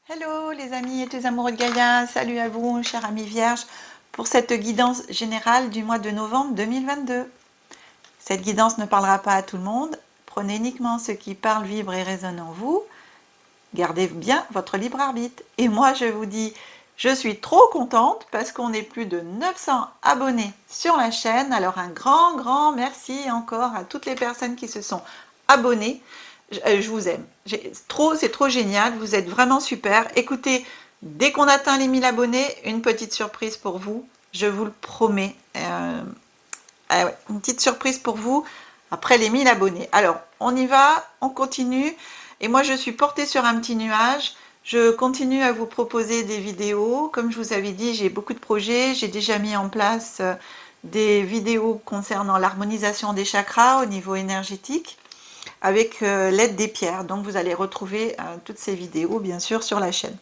Hello les amis et tous amoureux de Gaïa, salut à vous chers amis vierges pour cette guidance générale du mois de novembre 2022. Cette guidance ne parlera pas à tout le monde, prenez uniquement ce qui parle, vibre et résonne en vous, gardez bien votre libre arbitre. Et moi je vous dis, je suis trop contente parce qu'on est plus de 900 abonnés sur la chaîne, alors un grand merci encore à toutes les personnes qui se sont abonnées. Je vous aime, c'est trop génial, vous êtes vraiment super. Écoutez, dès qu'on atteint les 1000 abonnés, une petite surprise pour vous, je vous le promets. Ouais, une petite surprise pour vous après les 1000 abonnés. Alors, on y va, on continue. Et moi, je suis portée sur un petit nuage. Je continue à vous proposer des vidéos. Comme je vous avais dit, j'ai beaucoup de projets. J'ai déjà mis en place des vidéos concernant l'harmonisation des chakras au niveau énergétique, avec l'aide des pierres. Donc vous allez retrouver toutes ces vidéos bien sûr sur la chaîne.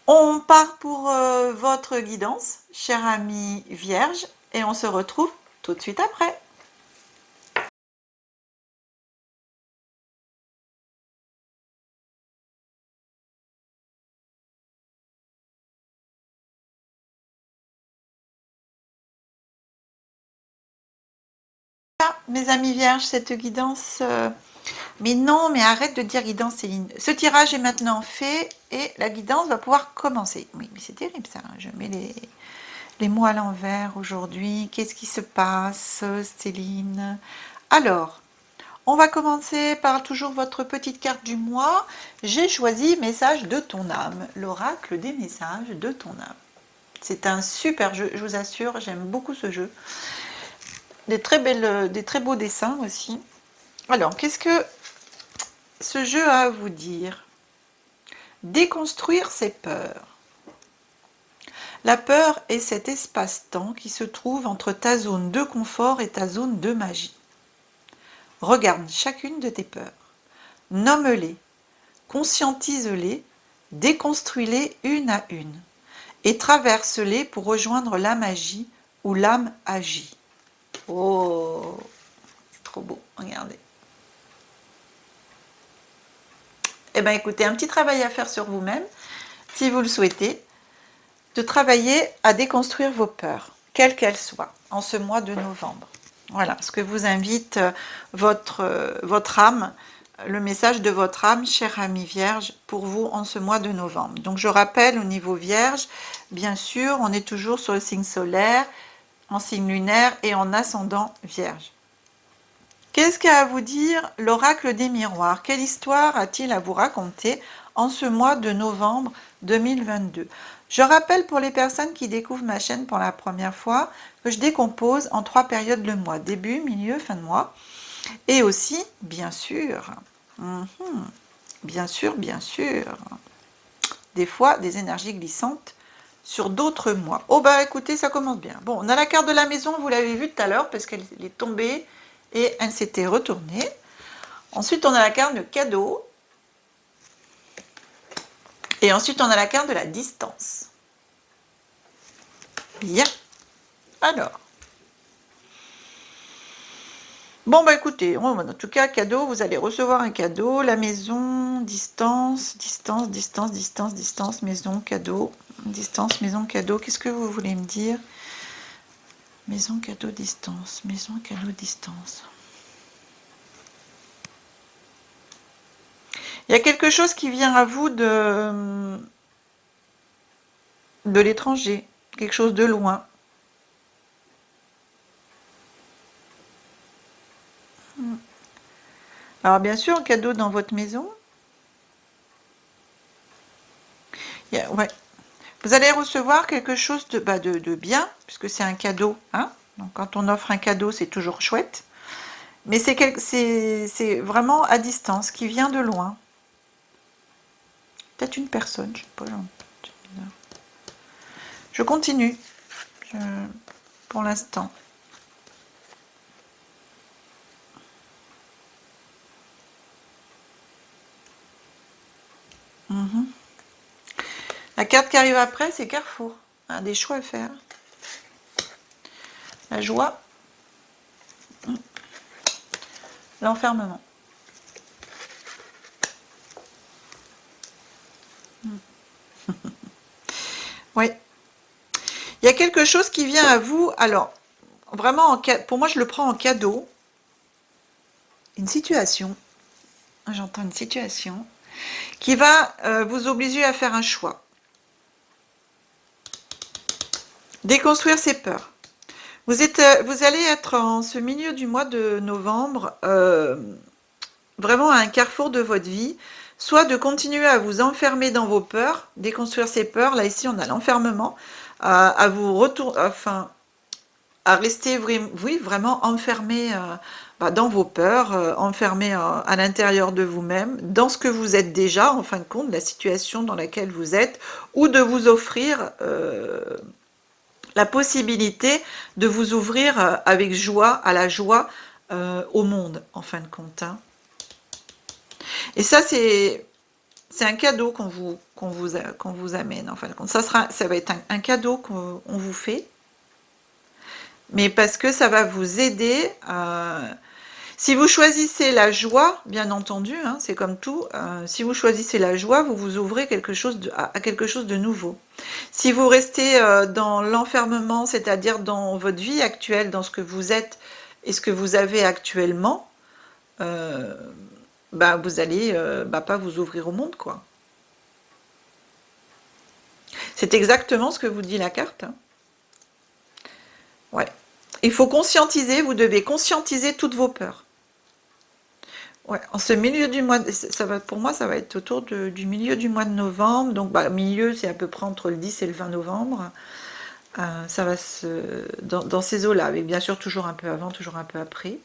On part pour votre guidance, chère amie vierge, et on se retrouve tout de suite après. Mes amis vierges, cette guidance... mais non, mais arrête de dire guidance, Céline. Ce tirage est maintenant fait et la guidance va pouvoir commencer. Oui, mais c'est terrible ça. Je mets les mots à l'envers aujourd'hui. Qu'est-ce qui se passe, Céline? Alors, on va commencer par toujours votre petite carte du mois. J'ai choisi Message de ton âme, l'oracle des messages de ton âme. C'est un super jeu, je vous assure, j'aime beaucoup ce jeu. Des très beaux dessins aussi. Alors, qu'est-ce que ce jeu a à vous dire? Déconstruire ses peurs. La peur est cet espace-temps qui se trouve entre ta zone de confort et ta zone de magie. Regarde chacune de tes peurs, nomme-les, conscientise-les, déconstruis-les une à une, et traverse-les pour rejoindre la magie où l'âme agit. Oh, c'est trop beau, regardez. Eh bien écoutez, un petit travail à faire sur vous-même, si vous le souhaitez, de travailler à déconstruire vos peurs, quelles qu'elles soient, en ce mois de novembre. Voilà ce que vous invite votre âme, le message de votre âme, chère amie vierge, pour vous en ce mois de novembre. Donc je rappelle au niveau vierge, bien sûr, on est toujours sur le signe solaire, en signe lunaire et en ascendant vierge. Qu'est-ce qu'a à vous dire l'oracle des miroirs? Quelle histoire a-t-il à vous raconter en ce mois de novembre 2022? Je rappelle pour les personnes qui découvrent ma chaîne pour la première fois que je décompose en 3 périodes le mois, début, milieu, fin de mois. Et aussi, bien sûr, bien sûr, des fois des énergies glissantes sur d'autres mois. Oh bah écoutez, ça commence bien. Bon, on a la carte de la maison, vous l'avez vue tout à l'heure parce qu'elle est tombée et elle s'était retournée. Ensuite, on a la carte de cadeau. Et ensuite, on a la carte de la distance. Bien. Alors. Bon, bah écoutez, en tout cas, cadeau, vous allez recevoir un cadeau. La maison, distance, maison, cadeau. Distance, maison, cadeau. Qu'est-ce que vous voulez me dire? Maison, cadeau, distance. Maison, cadeau, distance. Il y a quelque chose qui vient à vous de l'étranger, quelque chose de loin. Alors bien sûr, un cadeau dans votre maison. Ouais. Vous allez recevoir quelque chose de bien, puisque c'est un cadeau. Hein. Donc quand on offre un cadeau, c'est toujours chouette. Mais c'est vraiment à distance, qui vient de loin. Peut-être une personne, je sais pas. Je continue pour l'instant. La carte qui arrive après, c'est Carrefour. Des choix à faire. La joie. L'enfermement. Oui. Il y a quelque chose qui vient à vous. Alors, vraiment, pour moi, je le prends en cadeau. Une situation. J'entends une situation qui va vous obliger à faire un choix. Déconstruire ses peurs. Vous allez être en ce milieu du mois de novembre, vraiment à un carrefour de votre vie, soit de continuer à vous enfermer dans vos peurs, déconstruire ses peurs. Là ici, on a l'enfermement, à vous retourner, enfin, à rester oui, vraiment enfermé dans vos peurs, enfermé à l'intérieur de vous-même, dans ce que vous êtes déjà, en fin de compte, la situation dans laquelle vous êtes, ou de vous offrir la possibilité de vous ouvrir avec joie, à la joie au monde, en fin de compte. Hein. Et ça, c'est un cadeau qu'on vous amène, en fin de compte. Ça va être un cadeau qu'on vous fait, mais parce que ça va vous aider. Si vous choisissez la joie, bien entendu, hein, c'est comme tout, si vous choisissez la joie, vous vous ouvrez à quelque chose de nouveau. Si vous restez dans l'enfermement, c'est-à-dire dans votre vie actuelle, dans ce que vous êtes et ce que vous avez actuellement, vous allez pas vous ouvrir au monde, quoi. C'est exactement ce que vous dit la carte. Hein. Ouais. Il faut conscientiser, vous devez conscientiser toutes vos peurs. Ouais, en ce milieu du mois, pour moi, ça va être autour du milieu du mois de novembre. Donc, milieu, c'est à peu près entre le 10 et le 20 novembre. Ça va dans ces eaux-là, avec bien sûr toujours un peu avant, toujours un peu après.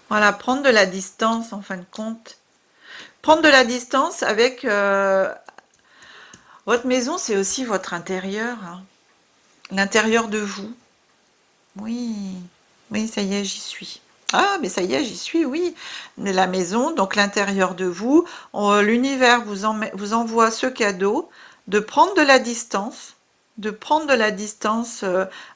Voilà, prendre de la distance, en fin de compte. Prendre de la distance avec votre maison, c'est aussi votre intérieur, hein. L'intérieur de vous. Oui, oui, ça y est, j'y suis. Ah, mais ça y est, j'y suis, oui. La maison, donc l'intérieur de vous, l'univers vous envoie ce cadeau de prendre de la distance,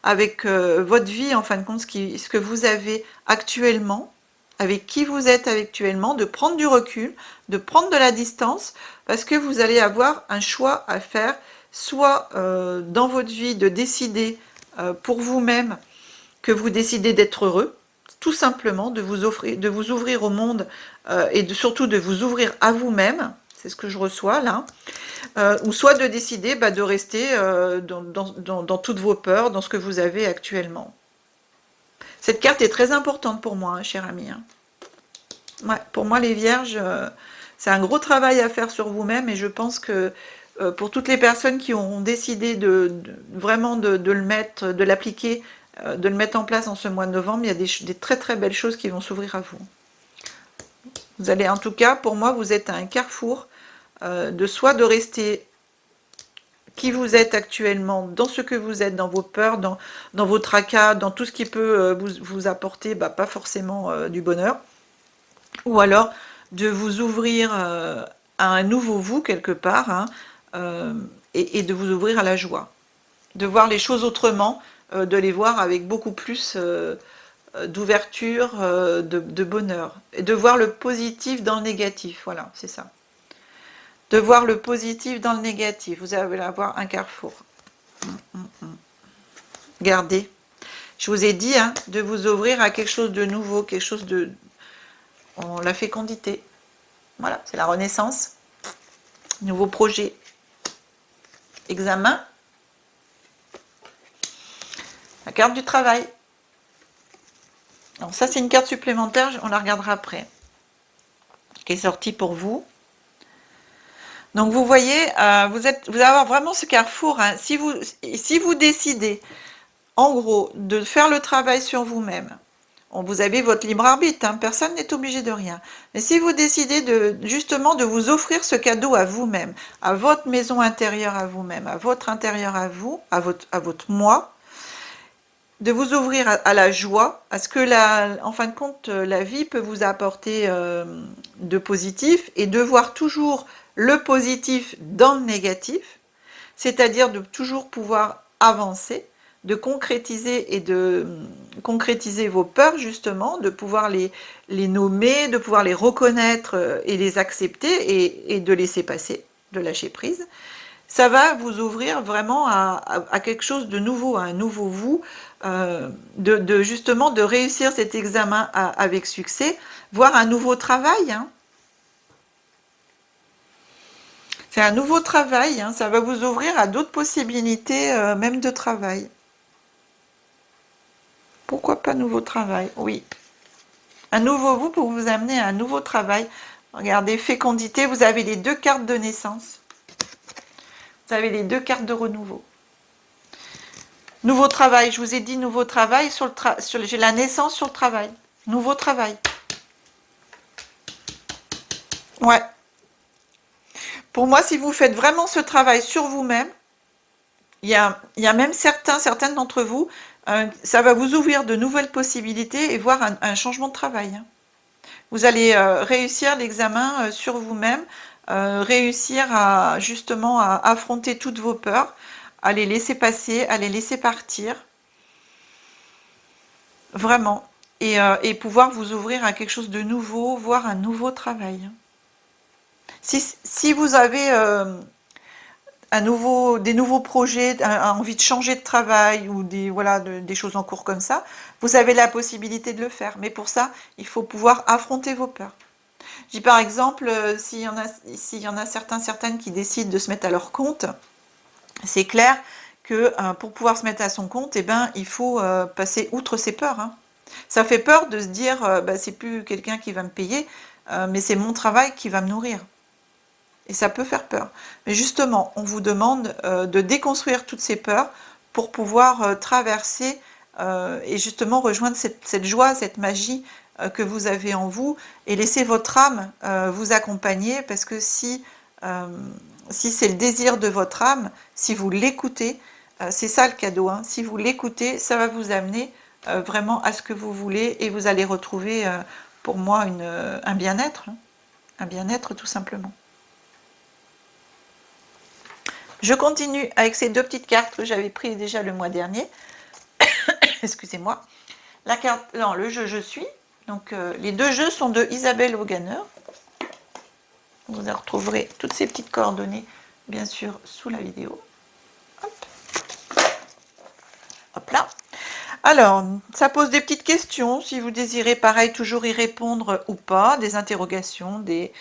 avec votre vie, en fin de compte, ce que vous avez actuellement, avec qui vous êtes actuellement, de prendre du recul, de prendre de la distance, parce que vous allez avoir un choix à faire, soit dans votre vie de décider pour vous-même que vous décidez d'être heureux, tout simplement, de vous ouvrir au monde et surtout de vous ouvrir à vous-même, c'est ce que je reçois là, ou soit de décider de rester dans toutes vos peurs, dans ce que vous avez actuellement. Cette carte est très importante pour moi, hein, cher ami. Hein. Ouais, pour moi, les vierges, c'est un gros travail à faire sur vous-même et je pense que pour toutes les personnes qui ont décidé vraiment de le mettre, de l'appliquer, de le mettre en place en ce mois de novembre, il y a des très très belles choses qui vont s'ouvrir à vous. Vous allez, en tout cas, pour moi, vous êtes à un carrefour de rester qui vous êtes actuellement, dans ce que vous êtes, dans vos peurs, dans vos tracas, dans tout ce qui peut vous apporter, pas forcément du bonheur, ou alors de vous ouvrir à un nouveau vous quelque part, hein, et de vous ouvrir à la joie, de voir les choses autrement, de les voir avec beaucoup plus d'ouverture, de bonheur, et de voir le positif dans le négatif, voilà, c'est ça. De voir le positif dans le négatif, vous allez avoir un carrefour. Regardez, je vous ai dit hein, de vous ouvrir à quelque chose de nouveau, quelque chose de... la fécondité, voilà, c'est la renaissance, nouveau projet, examen, la carte du travail. Donc ça c'est une carte supplémentaire, on la regardera après, qui est sortie pour vous. Donc vous voyez, vous allez avoir vraiment ce carrefour. Hein. Si vous décidez, en gros, de faire le travail sur vous-même, vous avez votre libre arbitre, hein, personne n'est obligé de rien. Mais si vous décidez justement de vous offrir ce cadeau à vous-même, à votre maison intérieure à vous-même, à votre intérieur à vous, à votre moi, de vous ouvrir à la joie, à ce que en fin de compte, la vie peut vous apporter de positif, et de voir toujours le positif dans le négatif, c'est-à-dire de toujours pouvoir avancer, concrétiser et de concrétiser vos peurs, justement, de pouvoir les nommer, de pouvoir les reconnaître et les accepter et de laisser passer, de lâcher prise. Ça va vous ouvrir vraiment à quelque chose de nouveau, à un nouveau vous, justement de réussir cet examen avec succès, voire un nouveau travail. Hein. C'est un nouveau travail, hein, ça va vous ouvrir à d'autres possibilités, même de travail. Pourquoi pas nouveau travail? Oui. Un nouveau vous pour vous amener à un nouveau travail. Regardez, fécondité, vous avez les 2 cartes de naissance. Vous avez les 2 cartes de renouveau. Nouveau travail, je vous ai dit nouveau travail, j'ai la naissance sur le travail. Nouveau travail. Ouais. Pour moi, si vous faites vraiment ce travail sur vous-même, il y a même certaines d'entre vous, ça va vous ouvrir de nouvelles possibilités et voir un changement de travail. Hein. Vous allez réussir l'examen sur vous-même, réussir à justement à affronter toutes vos peurs, à les laisser passer, à les laisser partir. Vraiment. Et pouvoir vous ouvrir à quelque chose de nouveau, voire un nouveau travail. Si vous avez des nouveaux projets, envie de changer de travail ou des choses en cours comme ça, vous avez la possibilité de le faire. Mais pour ça, il faut pouvoir affronter vos peurs. Je dis par exemple, s'il y en a certaines qui décident de se mettre à leur compte, c'est clair que pour pouvoir se mettre à son compte, eh ben, il faut passer outre ses peurs. Hein. Ça fait peur de se dire, c'est plus quelqu'un qui va me payer, mais c'est mon travail qui va me nourrir. Et ça peut faire peur. Mais justement, on vous demande de déconstruire toutes ces peurs pour pouvoir traverser et justement rejoindre cette joie, cette magie que vous avez en vous et laisser votre âme vous accompagner parce que si c'est le désir de votre âme, si vous l'écoutez, c'est ça le cadeau, hein, si vous l'écoutez, ça va vous amener vraiment à ce que vous voulez et vous allez retrouver pour moi un bien-être, hein, un bien-être tout simplement. Je continue avec ces 2 petites cartes que j'avais prises déjà le mois dernier. Excusez-moi. La carte, non, le jeu Je suis. Donc les 2 jeux sont de Isabelle Hoganer. Vous retrouverez toutes ces petites coordonnées, bien sûr, sous la vidéo. Hop. Hop là. Alors, ça pose des petites questions, si vous désirez, pareil, toujours y répondre ou pas, des interrogations, des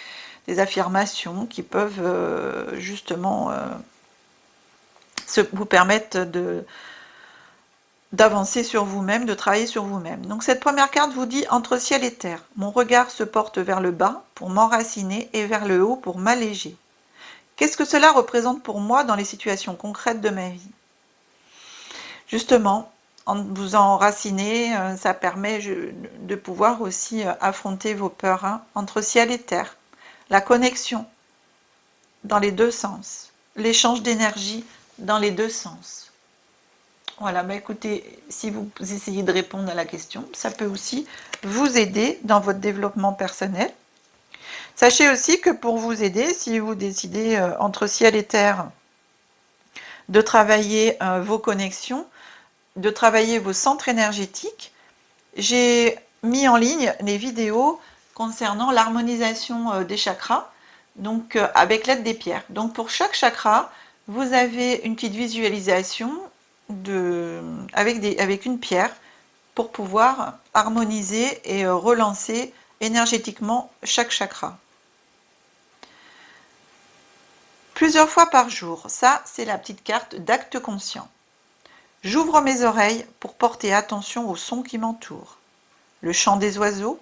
affirmations qui peuvent justement vous permettre d'avancer sur vous-même, de travailler sur vous-même. Donc cette première carte vous dit « Entre ciel et terre, mon regard se porte vers le bas pour m'enraciner et vers le haut pour m'alléger. Qu'est-ce que cela représente pour moi dans les situations concrètes de ma vie ?» Justement, en vous enracinez, ça permet de pouvoir aussi affronter vos peurs. Hein, entre ciel et terre, la connexion dans les 2 sens, l'échange d'énergie dans les 2 sens. Voilà, bah écoutez, si vous essayez de répondre à la question, ça peut aussi vous aider dans votre développement personnel. Sachez aussi que pour vous aider, si vous décidez entre ciel et terre de travailler vos connexions, de travailler vos centres énergétiques, j'ai mis en ligne les vidéos concernant l'harmonisation des chakras, donc avec l'aide des pierres. Donc pour chaque chakra, vous avez une petite visualisation avec une pierre pour pouvoir harmoniser et relancer énergétiquement chaque chakra. Plusieurs fois par jour, ça c'est la petite carte d'acte conscient. J'ouvre mes oreilles pour porter attention aux sons qui m'entourent. Le chant des oiseaux,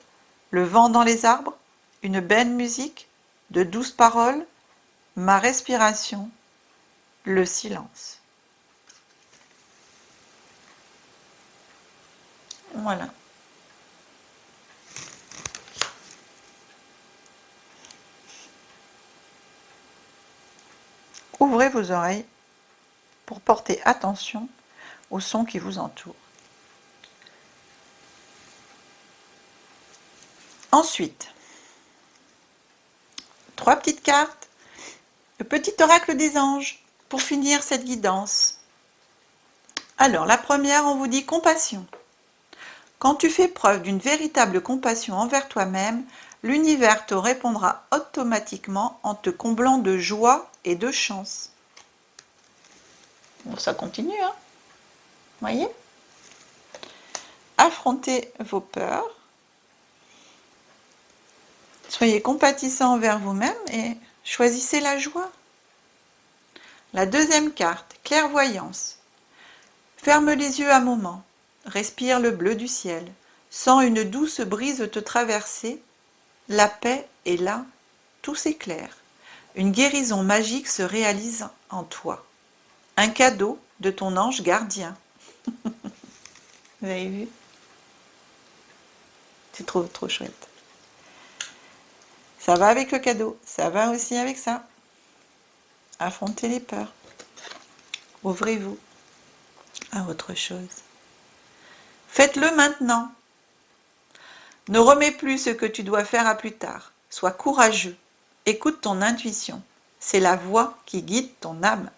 le vent dans les arbres, une belle musique, de douces paroles, ma respiration, le silence. Voilà. Ouvrez vos oreilles pour porter attention aux sons qui vous entourent. Ensuite, 3 petites cartes. Le petit oracle des anges pour finir cette guidance. Alors, la première, on vous dit compassion. Quand tu fais preuve d'une véritable compassion envers toi-même, l'univers te répondra automatiquement en te comblant de joie et de chance. Bon, ça continue, hein? Voyez? Affrontez vos peurs. Soyez compatissant envers vous-même et choisissez la joie. La deuxième carte, clairvoyance. Ferme les yeux un moment. Respire le bleu du ciel. Sens une douce brise te traverser. La paix est là. Tout s'éclaire. Une guérison magique se réalise en toi. Un cadeau de ton ange gardien. Vous avez vu? C'est trop chouette. Ça va avec le cadeau. Ça va aussi avec ça. Affrontez les peurs. Ouvrez-vous à autre chose. Faites-le maintenant. Ne remets plus ce que tu dois faire à plus tard. Sois courageux. Écoute ton intuition. C'est la voix qui guide ton âme.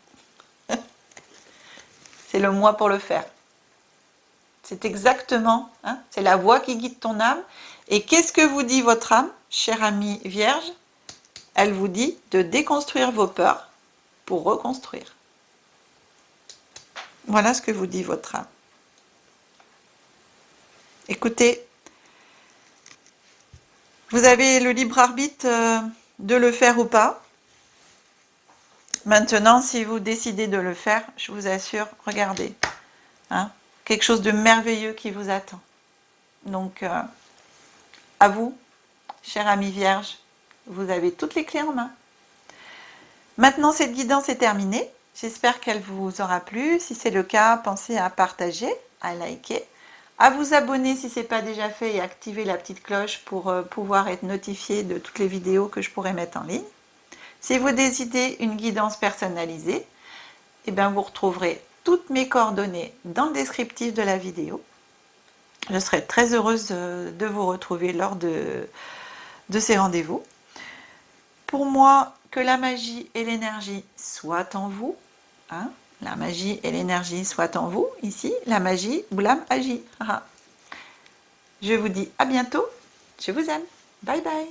C'est le moi pour le faire. C'est exactement, hein, c'est la voix qui guide ton âme. Et qu'est-ce que vous dit votre âme, chère amie vierge? Elle vous dit de déconstruire vos peurs pour reconstruire. Voilà ce que vous dit votre âme. Écoutez, vous avez le libre arbitre de le faire ou pas. Maintenant, si vous décidez de le faire, je vous assure, regardez, hein, quelque chose de merveilleux qui vous attend. Donc, à vous, chère amie vierge, vous avez toutes les clés en main. Maintenant, cette guidance est terminée. J'espère qu'elle vous aura plu. Si c'est le cas, pensez à partager, à liker, à vous abonner si ce n'est pas déjà fait et activer la petite cloche pour pouvoir être notifié de toutes les vidéos que je pourrai mettre en ligne. Si vous décidez une guidance personnalisée, eh bien vous retrouverez toutes mes coordonnées dans le descriptif de la vidéo. Je serai très heureuse de vous retrouver lors de ces rendez-vous. Pour moi, que la magie et l'énergie soient en vous. Hein, la magie et l'énergie soient en vous. Ici, la magie ou l'âme agit. Je vous dis à bientôt. Je vous aime. Bye bye.